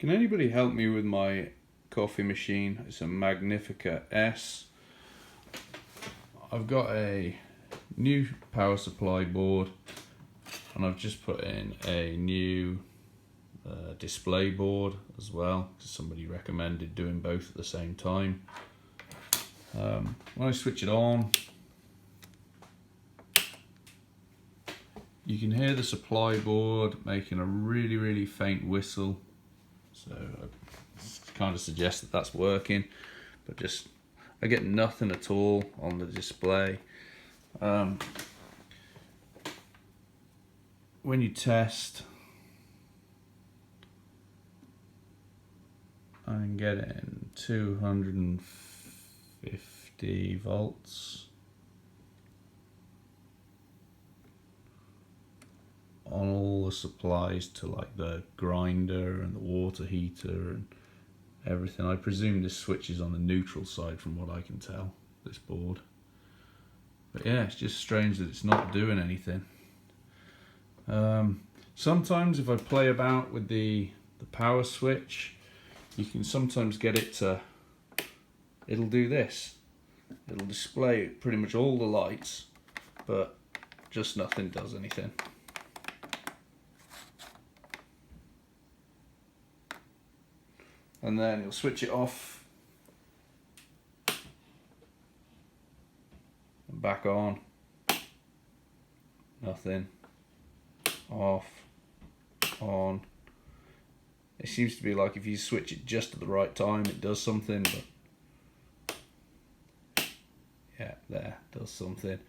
Can anybody help me with my coffee machine? It's a Magnifica S. I've got a new power supply board and I've just put in a new display board as well, because somebody recommended doing both at the same time. When I switch it on, you can hear the supply board making a really faint whistle, so I kind of suggest that that's working, but just I get nothing at all on the display. When you test, I'm getting 250 volts on all the supplies to like the grinder and the water heater and everything. I presume this switch is on the neutral side from what I can tell, this board. But yeah, it's just strange that it's not doing anything. Sometimes if I play about with the power switch, you can sometimes get it to, it'll do this. It'll display pretty much all the lights, but just nothing does anything. And then you'll switch it off and back on, nothing, off, on. It seems to be like if you switch it just at the right time it does something, but yeah, there, does something.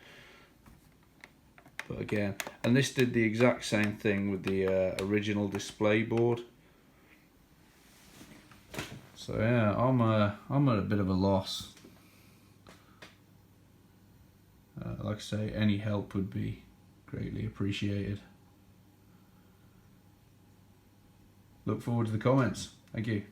But again, and this did the exact same thing with the original display board. So yeah, I'm at a bit of a loss. Like I say, any help would be greatly appreciated. Look forward to the comments. Thank you.